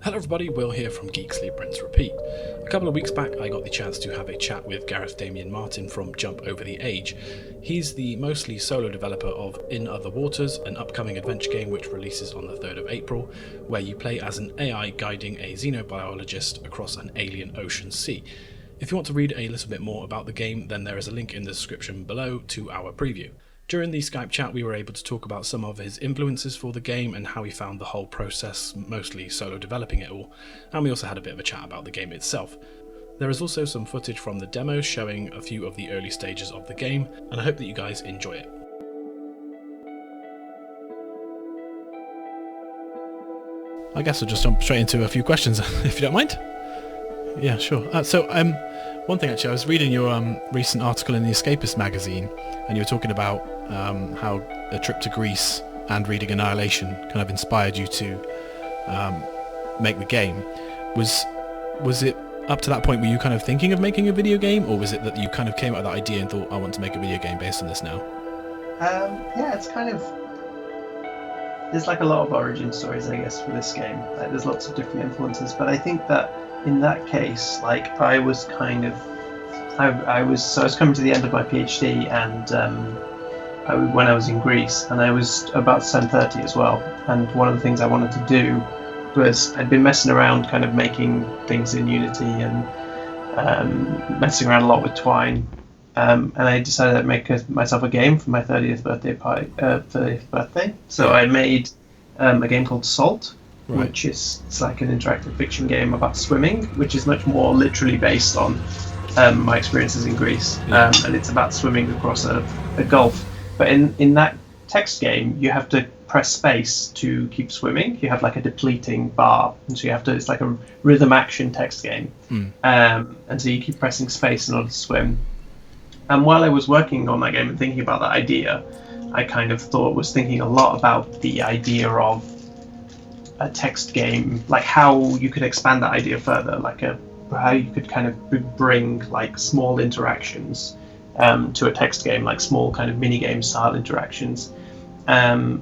Hello everybody, Will here from GEEK.SLEEP.RINSE.REPEAT. A couple of weeks back I got the chance to have a chat with Gareth Damian Martin from Jump Over the Age. He's the mostly solo developer of In Other Waters, an upcoming adventure game which releases on the 3rd of April, where you play as an AI guiding a xenobiologist across an alien ocean sea. If you want to read a little bit more about the game, then there is a link in the description below to our preview. During the Skype chat we were able to talk about some of his influences for the game and how he found the whole process, mostly solo developing it all, and we also had a bit of a chat about the game itself. There is also some footage from the demos showing a few of the early stages of the game, and I hope that you guys enjoy it. I guess I'll just jump straight into a few questions if you don't mind. Yeah, sure. One thing actually, I was reading your recent article in the Escapist magazine, and you were talking about how a trip to Greece and reading Annihilation kind of inspired you to make the game. Was it up to that point, were you kind of thinking of making a video game, or was it that you kind of came out of that idea and thought, I want to make a video game based on this now? Yeah, it's kind of... There's like a lot of origin stories, I guess, for this game. Like, there's lots of different influences, but I think that in that case, like, I was kind of... I was coming to the end of my PhD, and when I was in Greece, and I was about to turn 30 as well. And one of the things I wanted to do was, I'd been messing around kind of making things in Unity and messing around a lot with Twine. And I decided I'd make myself a game for my 30th birthday. So I made a game called Salt, which is like an interactive fiction game about swimming, which is much more literally based on my experiences in Greece. And it's about swimming across a gulf. But in that text game, you have to press space to keep swimming. You have like a depleting bar, and so it's like a rhythm action text game. And so you keep pressing space in order to swim. And while I was working on that game and thinking about that idea, I kind of was thinking a lot about the idea of a text game, like how you could expand that idea further, like how you could kind of bring like small interactions to a text game, like small kind of mini game style interactions. And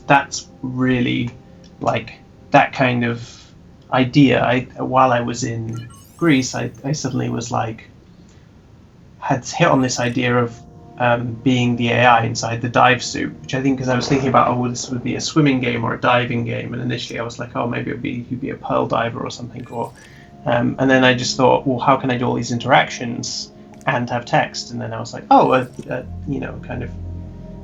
that's really like that kind of idea. While I was in Greece, I suddenly was like, had hit on this idea of being the AI inside the dive suit, which I think, because I was thinking about, this would be a swimming game or a diving game, and initially I was like, maybe you'd be a pearl diver or something. And then I just thought, well, how can I do all these interactions and have text? And then I was like, kind of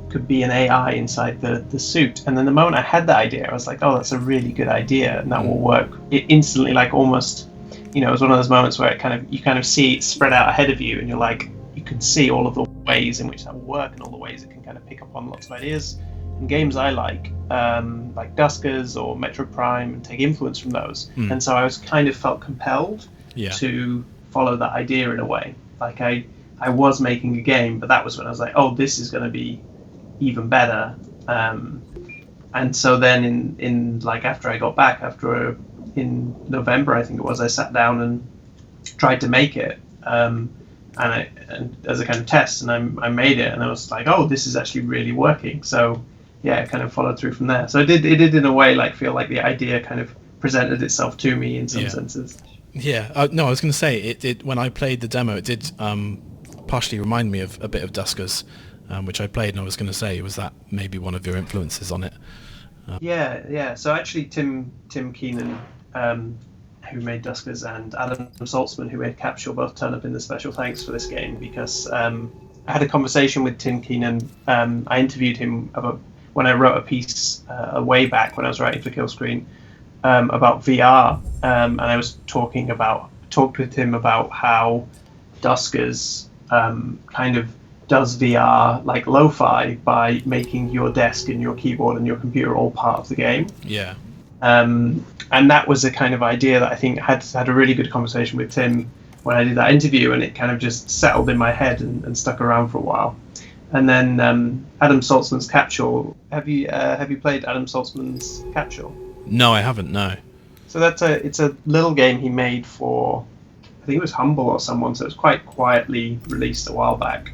could be an AI inside the suit. And then the moment I had that idea, I was like, that's a really good idea, and that will work. It instantly, like almost, it was one of those moments where you kind of see it spread out ahead of you, and you're like, you can see all of the ways in which that will work and all the ways it can kind of pick up on lots of ideas and games I like Duskers or Metro Prime, and take influence from those. And so I was kind of felt compelled to follow that idea in a way. Like I was making a game, but that was when I was like, this is going to be even better. And so then in like after I got back, in November, I think it was, I sat down and tried to make it, and as a kind of test, and I made it, and I was like, this is actually really working. So yeah, it kind of followed through from there. So it did in a way like feel like the idea kind of presented itself to me in some senses. Yeah, no, I was going to say it when I played the demo, it did partially remind me of a bit of Duskers, which I played, and I was going to say, was that maybe one of your influences on it? Yeah. So actually, Tim Keenan, who made Duskers, and Adam Saltzman, who made Capsule, both turn up in the special thanks for this game, because I had a conversation with Tim Keenan. I interviewed him about when I wrote a piece way back when I was writing for Killscreen about VR, and I was talked with him about how Duskers kind of does VR like lo-fi by making your desk and your keyboard and your computer all part of the game. Yeah. And that was a kind of idea that I think had a really good conversation with Tim when I did that interview, and it kind of just settled in my head and stuck around for a while. And then Adam Saltzman's Capsule. Have you played Adam Saltzman's Capsule? No, I haven't. No. So it's a little game he made for, I think it was Humble or someone. So it was quite quietly released a while back.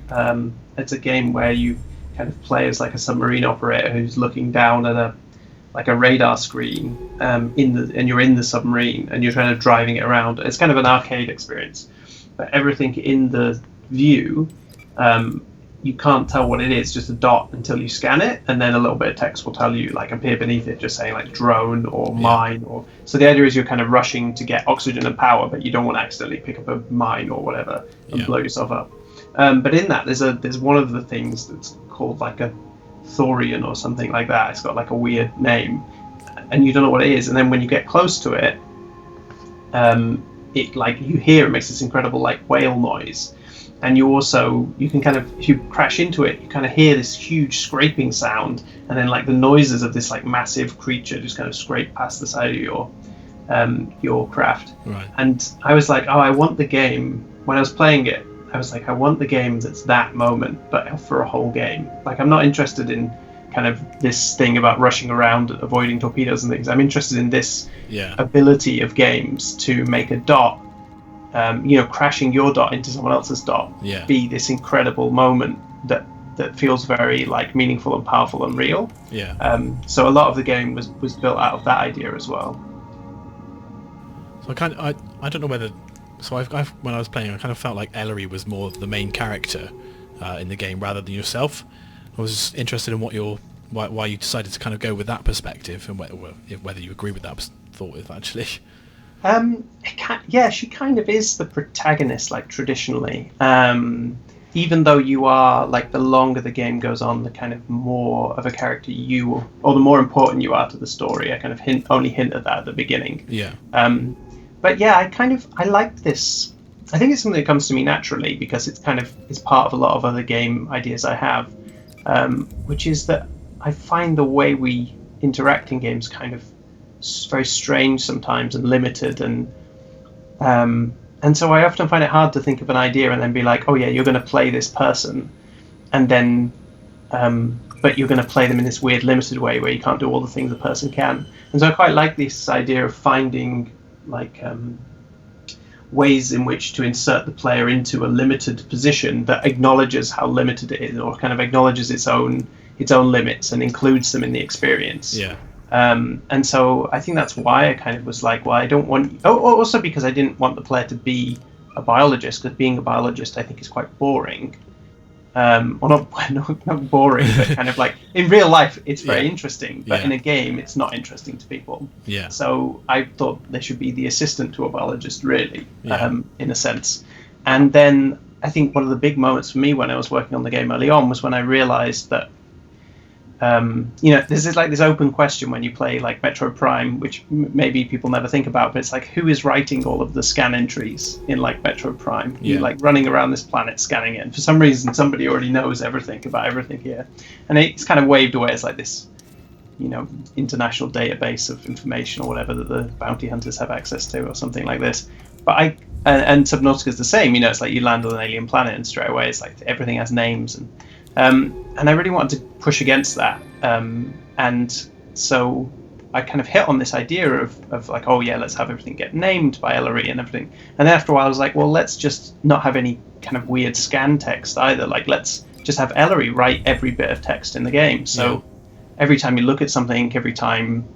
It's a game where you kind of play as like a submarine operator who's looking down at like a radar screen and you're in the submarine and you're kind of driving it around. It's kind of an arcade experience, but everything in the view, you can't tell what it is, just a dot until you scan it, and then a little bit of text will tell you, like appear beneath it, just saying like drone or mine. Or so the idea is you're kind of rushing to get oxygen and power, but you don't want to accidentally pick up a mine or whatever and blow yourself up. But in that, there's one of the things that's called like a thorian or something like that. It's got like a weird name, and you don't know what it is. And then when you get close to it, it like you hear it makes this incredible like whale noise. And you can kind of, if you crash into it, you kind of hear this huge scraping sound, and then like the noises of this like massive creature just kind of scrape past the side of your craft. Right. And I was like, oh, I want the game. When I was playing it, I was like, I want the game that's that moment, but for a whole game. Like, I'm not interested in kind of this thing about rushing around, avoiding torpedoes and things. I'm interested in this ability of games to make a dot. Crashing your dot into someone else's dot, be this incredible moment that feels very like meaningful and powerful and real. So a lot of the game was built out of that idea as well. So I don't know whether. So I've when I was playing, I kind of felt like Ellery was more the main character in the game rather than yourself. I was interested in why you decided to kind of go with that perspective, and whether you agree with that thought actually. She kind of is the protagonist, like traditionally. Even though you are, like, the longer the game goes on, the kind of more of a character or the more important you are to the story. I kind of only hint at that at the beginning. But yeah, I like this. I think it's something that comes to me naturally because it's part of a lot of other game ideas I have, which is that I find the way we interact in games kind of very strange sometimes and limited, and so I often find it hard to think of an idea and then be like, oh yeah, you're going to play this person, and then but you're going to play them in this weird limited way where you can't do all the things a person can. And so I quite like this idea of finding like ways in which to insert the player into a limited position that acknowledges how limited it is, or kind of acknowledges its own limits and includes them in the experience. And so I think that's why I kind of was like, well, I don't want... also because I didn't want the player to be a biologist, because being a biologist I think is quite boring. Well, not boring, but kind of like, in real life it's very interesting, but in a game it's not interesting to people. So I thought they should be the assistant to a biologist, really, in a sense. And then I think one of the big moments for me when I was working on the game early on was when I realized that this is like this open question when you play like Metro Prime, which maybe people never think about, but it's like, who is writing all of the scan entries in like Metro Prime? You're like running around this planet scanning it, and for some reason somebody already knows everything about everything here, and it's kind of waved away as like this international database of information or whatever that the bounty hunters have access to or something like this. But and Subnautica is the same. It's like you land on an alien planet and straight away it's like everything has names, and I really wanted to push against that. And so I kind of hit on this idea of like, oh yeah, let's have everything get named by Ellery and everything. And then after a while I was like, well, let's just not have any kind of weird scan text either. Like, let's just have Ellery write every bit of text in the game. So every time you look at something, every time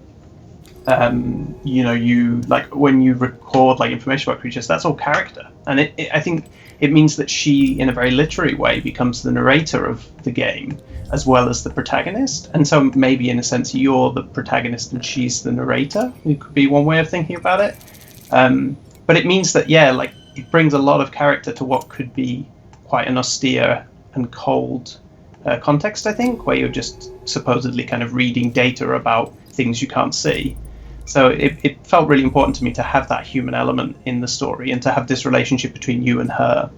you like when you record like information about creatures, that's all character. And I think it means that she, in a very literary way, becomes the narrator of the game as well as the protagonist. And so maybe in a sense you're the protagonist and she's the narrator. It could be one way of thinking about it. But it means that like it brings a lot of character to what could be quite an austere and cold context, I think, where you're just supposedly kind of reading data about things you can't see. So it felt really important to me to have that human element in the story and to have this relationship between you and her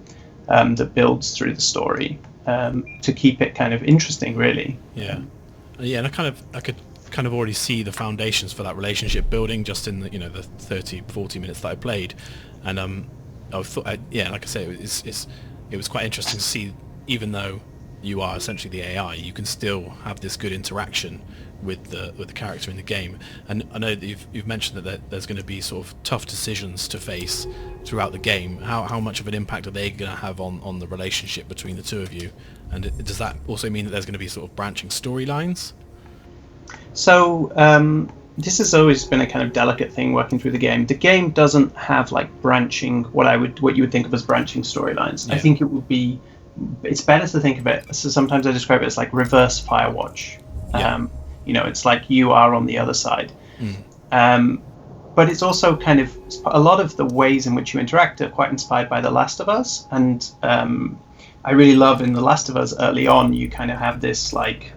that builds through the story to keep it kind of interesting, really. And I could kind of already see the foundations for that relationship building just in the the 30-40 minutes that I played, and I thought like I say, it was quite interesting to see, even though you are essentially the AI, you can still have this good interaction with the character in the game. And I know that you've mentioned that there's going to be sort of tough decisions to face throughout the game. How much of an impact are they going to have on the relationship between the two of you? And does that also mean that there's going to be sort of branching storylines? So this has always been a kind of delicate thing working through the game. The game doesn't have like branching, what you would think of as branching storylines. Yeah. I think it's better to think of it. So sometimes I describe it as like reverse Firewatch. Yeah. It's like you are on the other side. But it's also kind of a lot of the ways in which you interact are quite inspired by The Last of Us, and I really love in The Last of Us early on you kind of have this like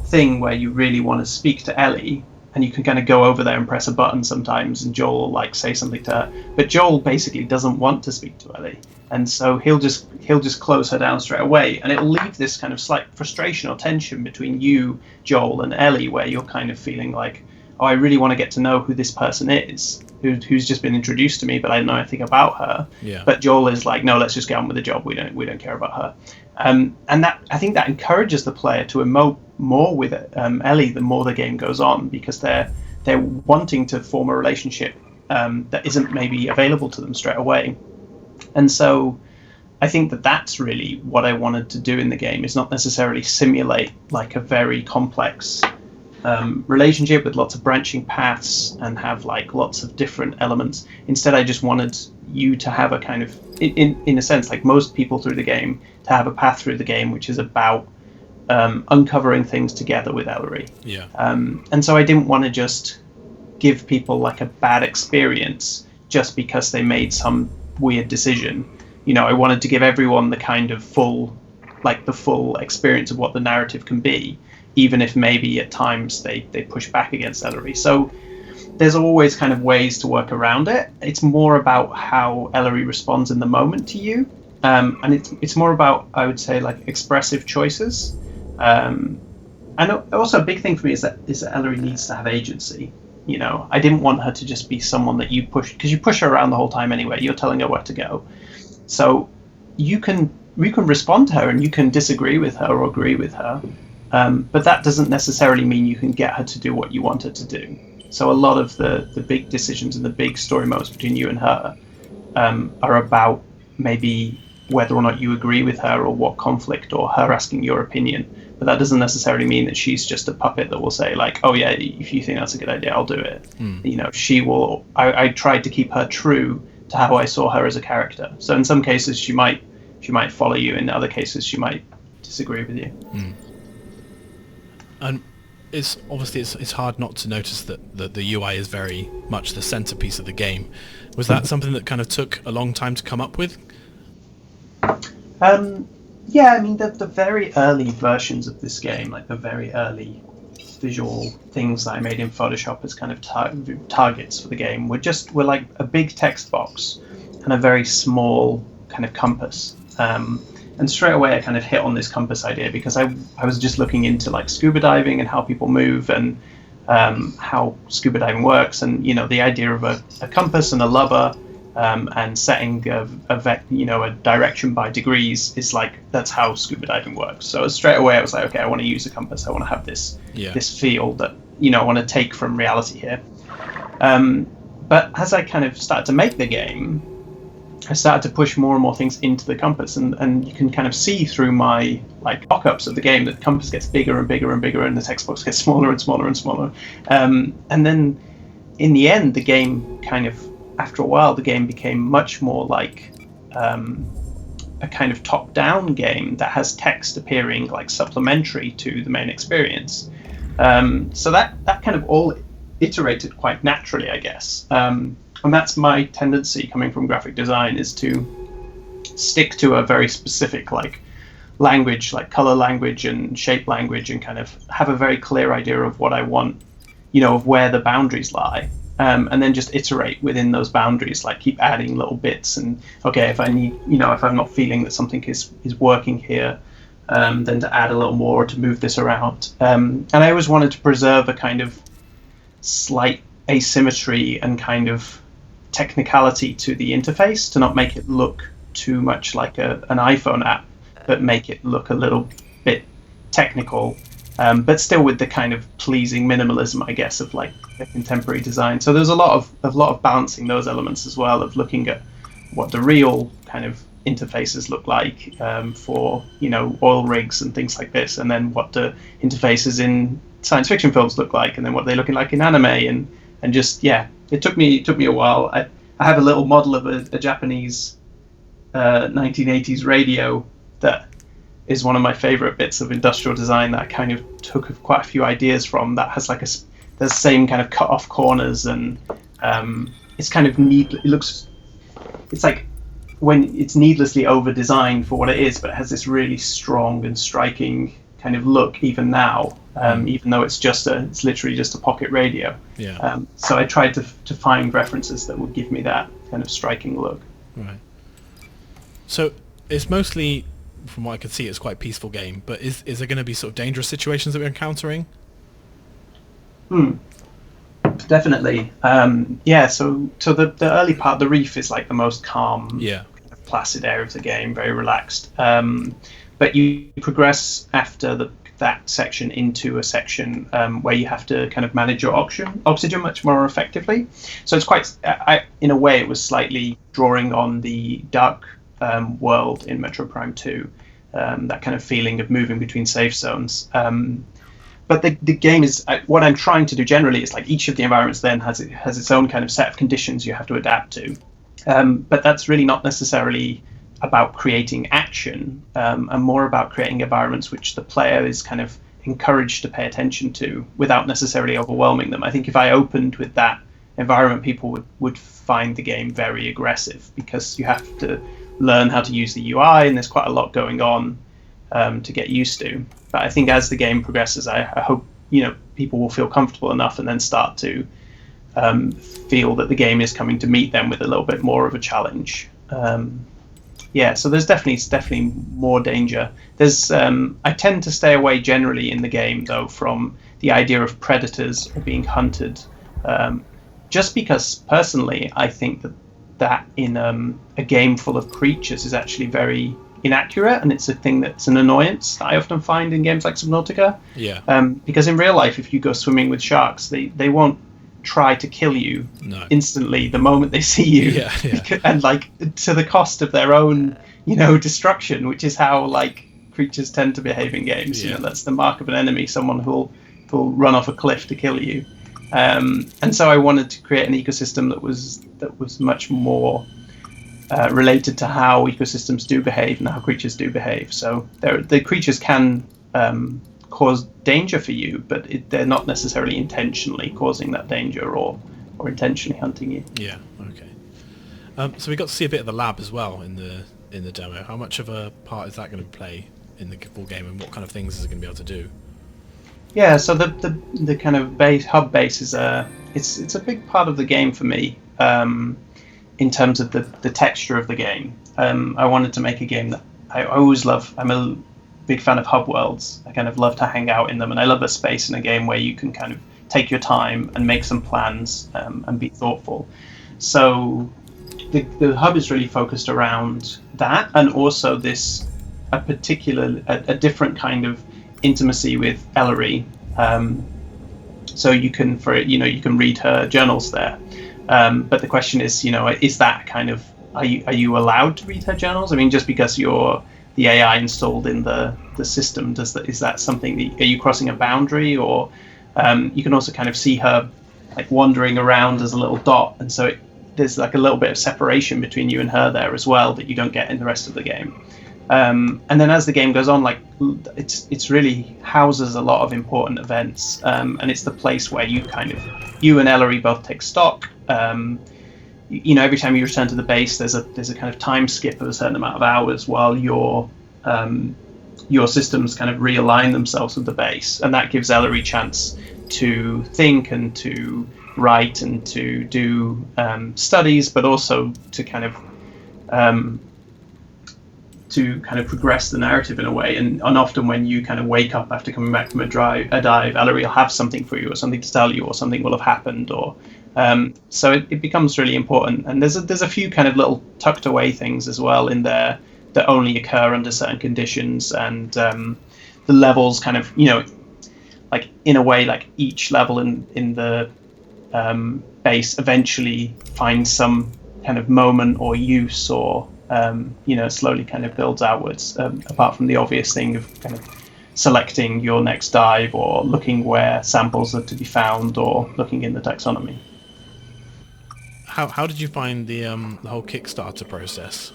thing where you really want to speak to Ellie, and you can kind of go over there and press a button sometimes, and Joel will like say something to her, but Joel basically doesn't want to speak to Ellie, and so he'll just close her down straight away, and it'll leave this kind of slight frustration or tension between you, Joel, and Ellie, where you're kind of feeling like, oh, I really want to get to know who this person is, who's just been introduced to me, but I don't know anything about her. Yeah. But Joel is like, no, let's just get on with the job. We don't care about her. And that, I think that encourages the player to emote more with Ellie the more the game goes on, because they're wanting to form a relationship that isn't maybe available to them straight away. And so I think that that's really what I wanted to do in the game, is not necessarily simulate like a very complex relationship with lots of branching paths and have like lots of different elements. Instead, I just wanted you to have a kind of, in a sense, like most people through the game, to have a path through the game which is about uncovering things together with Ellery. Yeah. And so I didn't want to just give people like a bad experience just because they made some weird decision. I wanted to give everyone the kind of full experience of what the narrative can be, even if maybe at times they push back against Ellery. So there's always kind of ways to work around it. It's more about how Ellery responds in the moment to you. And it's more about, I would say, like expressive choices. And also a big thing for me is that Ellery needs to have agency. I didn't want her to just be someone that you push, because you push her around the whole time anyway. You're telling her where to go. So you can respond to her and you can disagree with her or agree with her. But that doesn't necessarily mean you can get her to do what you want her to do. So a lot of the big decisions and the big story moments between you and her are about maybe whether or not you agree with her, or what conflict, or her asking your opinion. But that doesn't necessarily mean that she's just a puppet that will say like, oh yeah, if you think that's a good idea, I'll do it. She will. I tried to keep her true to how I saw her as a character. So in some cases she might follow you. In other cases she might disagree with you. And it's obviously it's hard not to notice that the UI is very much the centerpiece of the game. Was that something that kind of took a long time to come up with? Yeah, I mean the very early versions of this game, like the very early visual things that I made in Photoshop as kind of targets for the game, were like a big text box and a very small kind of compass. And straight away I kind of hit on this compass idea because I was just looking into like scuba diving and how people move and how scuba diving works, and the idea of a compass and a lubber and setting a direction by degrees is like, that's how scuba diving works. So straight away I was like, okay, I want to use a compass. I want to have this feel that I want to take from reality here. But as I kind of started to make the game, I started to push more and more things into the compass, and you can kind of see through my like mock-ups of the game that the compass gets bigger and bigger and bigger, and the text box gets smaller and smaller and smaller. And then in the end, the game kind of, after a while, the game became much more like a kind of top-down game that has text appearing like supplementary to the main experience. So that kind of all iterated quite naturally, I guess. And that's my tendency coming from graphic design, is to stick to a very specific like language, like color language and shape language, and kind of have a very clear idea of what I want, of where the boundaries lie. And then just iterate within those boundaries, like keep adding little bits. And okay, if I need, if I'm not feeling that something is working here, then to add a little more, to move this around. And I always wanted to preserve a kind of slight asymmetry and kind of technicality to the interface, to not make it look too much like an iPhone app, but make it look a little bit technical, but still with the kind of pleasing minimalism, I guess, of like the contemporary design. So there's a lot of balancing those elements as well, of looking at what the real kind of interfaces look like for oil rigs and things like this, and then what the interfaces in science fiction films look like, and then what they're looking like in anime, and just it took me a while. I have a little model of a Japanese 1980s radio that is one of my favorite bits of industrial design that I kind of took quite a few ideas from. That has like the same kind of cut off corners, and it's kind of neat. It's like when it's needlessly over designed for what it is, but it has this really strong and striking kind of look even now, even though it's literally just a pocket radio. So I tried to find references that would give me that kind of striking look. Right. So it's mostly, from what I can see, it's quite a peaceful game, but is there going to be sort of dangerous situations that we're encountering? Definitely. So the early part, the reef is like the most calm, kind of placid area of the game, very relaxed. But you progress after that section into a section where you have to kind of manage your oxygen much more effectively. So it's quite, in a way, it was slightly drawing on the dark world in Metro Prime 2, that kind of feeling of moving between safe zones. But the game is, what I'm trying to do generally is like each of the environments then has its own kind of set of conditions you have to adapt to. But that's really not necessarily about creating action, and more about creating environments which the player is kind of encouraged to pay attention to without necessarily overwhelming them. I think if I opened with that environment, people would find the game very aggressive, because you have to learn how to use the UI, and there's quite a lot going on to get used to. But I think as the game progresses, I hope people will feel comfortable enough and then start to feel that the game is coming to meet them with a little bit more of a challenge. So there's definitely more danger. There's I tend to stay away generally in the game though from the idea of predators or being hunted, just because personally I think that in a game full of creatures is actually very inaccurate, and it's a thing that's an annoyance that I often find in games like Subnautica. Because in real life, if you go swimming with sharks, they won't try to kill you instantly the moment they see you, and like to the cost of their own destruction, which is how like creatures tend to behave in games. That's the mark of an enemy, someone who'll run off a cliff to kill you. And so I wanted to create an ecosystem that was much more related to how ecosystems do behave and how creatures do behave. So the creatures can cause danger for you, but they're not necessarily intentionally causing that danger or intentionally hunting you. So we got to see a bit of the lab as well in the demo. How much of a part is that going to play in the full game, and what kind of things is it going to be able to do? So the kind of hub base is it's a big part of the game for me, in terms of the texture of the game. I wanted to make a game that I always love. I'm a big fan of hub worlds. I kind of love to hang out in them, and I love a space in a game where you can kind of take your time and make some plans, and be thoughtful. So the hub is really focused around that, and also a different kind of intimacy with Ellery. So you can read her journals there. But the question is, is that kind of, are you allowed to read her journals? I mean, just because you're the AI installed in the system, is that something are you crossing a boundary? Or you can also kind of see her like wandering around as a little dot, and so there's like a little bit of separation between you and her there as well that you don't get in the rest of the game. And then as the game goes on, like it's really houses a lot of important events, and it's the place where you and Ellery both take stock. Every time you return to the base, there's a kind of time skip of a certain amount of hours while your systems kind of realign themselves with the base, and that gives Ellery chance to think and to write and to do studies, but also to kind of progress the narrative in a way. And often when you kind of wake up after coming back from a dive, Ellery will have something for you, or something to tell you, or something will have happened, or so it becomes really important. And there's a few kind of little tucked away things as well in there that only occur under certain conditions, and the levels kind of, like in a way, like each level in the base eventually finds some kind of moment or use, or slowly kind of builds outwards, apart from the obvious thing of kind of selecting your next dive, or looking where samples are to be found, or looking in the taxonomy. How did you find the whole Kickstarter process,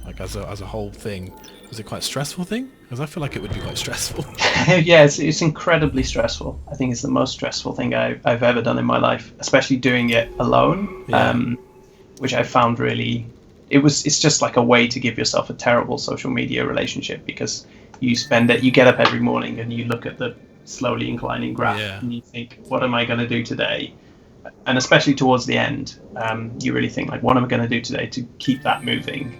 like as a whole thing? Was it quite a stressful thing? Because I feel like it would be quite stressful. Yeah, it's incredibly stressful. I think it's the most stressful thing I've ever done in my life, especially doing it alone. Yeah. Which I found really, it's just like a way to give yourself a terrible social media relationship, because you get up every morning and you look at the slowly inclining graph, and you think, what am I going to do today? And especially towards the end, you really think, like, what am I going to do today to keep that moving?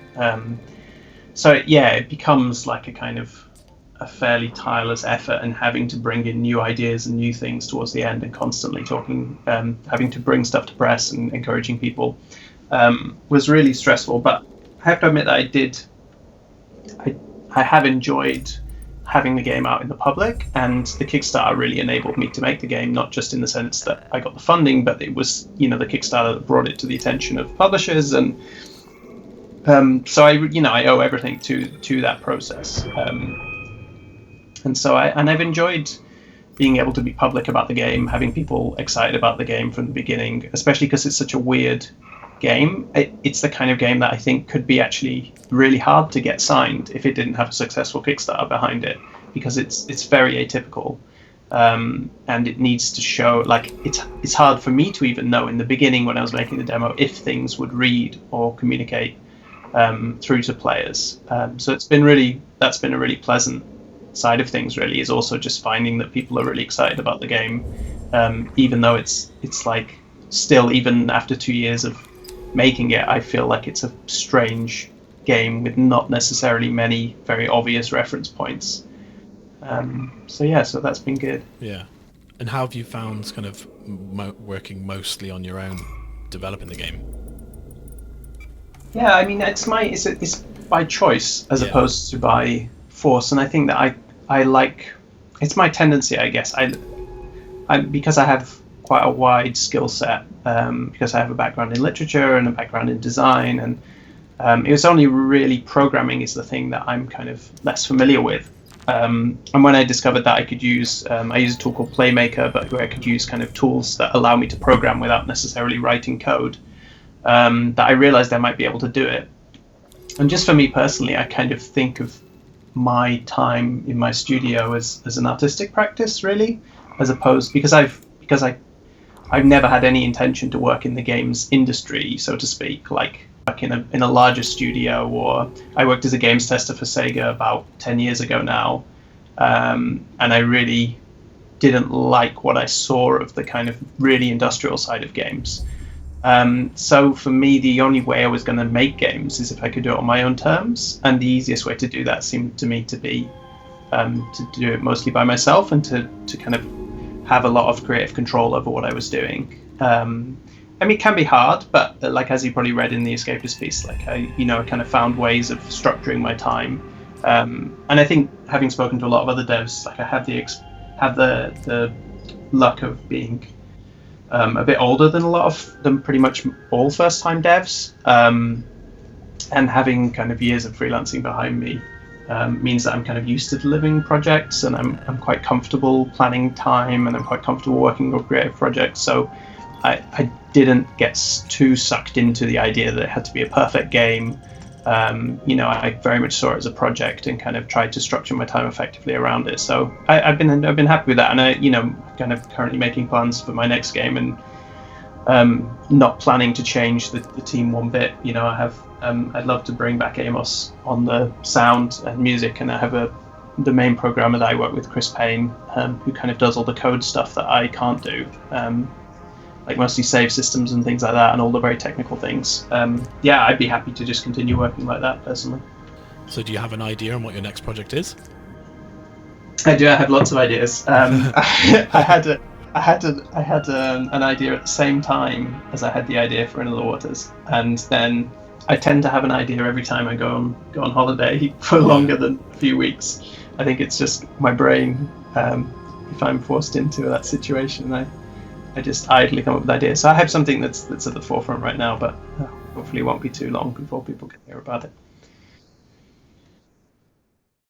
So yeah, it becomes like a kind of a fairly tireless effort, and having to bring in new ideas and new things towards the end, and constantly talking, having to bring stuff to press and encouraging people, was really stressful. But I have to admit that I have enjoyed having the game out in the public, and the Kickstarter really enabled me to make the game, not just in the sense that I got the funding, but it was, the Kickstarter that brought it to the attention of publishers, and so I owe everything to that process, and so I've enjoyed being able to be public about the game, having people excited about the game from the beginning, especially because it's such a weird game. It's the kind of game that I think could be actually really hard to get signed if it didn't have a successful Kickstarter behind it, because it's very atypical, and it needs to show, like, it's hard for me to even know in the beginning when I was making the demo if things would read or communicate through to players. So that's been a really pleasant side of things, really, is also just finding that people are really excited about the game, even though it's like, still, even after 2 years of making it, I feel like it's a strange game with not necessarily many very obvious reference points. So that's been good. Yeah. And how have you found kind of working mostly on your own, developing the game? Yeah, I mean, it's by choice as opposed to by force, and I think that I like, it's my tendency, I guess. I because I have quite a wide skill set, because I have a background in literature and a background in design, and it was only really programming is the thing that I'm kind of less familiar with. And when I discovered that I could use, I use a tool called Playmaker, but where I could use kind of tools that allow me to program without necessarily writing code, that I realized I might be able to do it. And just for me personally, I kind of think of my time in my studio as an artistic practice, really, as opposed, because I've never had any intention to work in the games industry, so to speak, like in a larger studio, or I worked as a games tester for Sega about 10 years ago now, and I really didn't like what I saw of the kind of really industrial side of games. So for me, the only way I was going to make games is if I could do it on my own terms, and the easiest way to do that seemed to me to be to do it mostly by myself, and to kind of have a lot of creative control over what I was doing. I mean, it can be hard, but like, as you probably read in the Escapist piece, like I kind of found ways of structuring my time, and I think, having spoken to a lot of other devs, like I have the luck of being a bit older than a lot of them, pretty much all first-time devs, and having kind of years of freelancing behind me means that I'm kind of used to delivering projects, and I'm quite comfortable planning time, and I'm quite comfortable working on creative projects. So I didn't get too sucked into the idea that it had to be a perfect game. I very much saw it as a project and kind of tried to structure my time effectively around it. So I've been happy with that, and I kind of currently making plans for my next game, and not planning to change the team one bit. I have I'd love to bring back Amos on the sound and music, and I have the main programmer that I work with, Chris Payne, who kind of does all the code stuff that I can't do. Like mostly save systems and things like that, and all the very technical things. I'd be happy to just continue working like that personally. So do you have an idea on what your next project is? I do. I have lots of ideas. I had an idea at the same time as I had the idea for In Other Waters, and then I tend to have an idea every time I go on holiday for longer than a few weeks. I think it's just my brain. If I'm forced into that situation, I just idly come up with ideas. So I have something that's at the forefront right now, but hopefully it won't be too long before people can hear about it.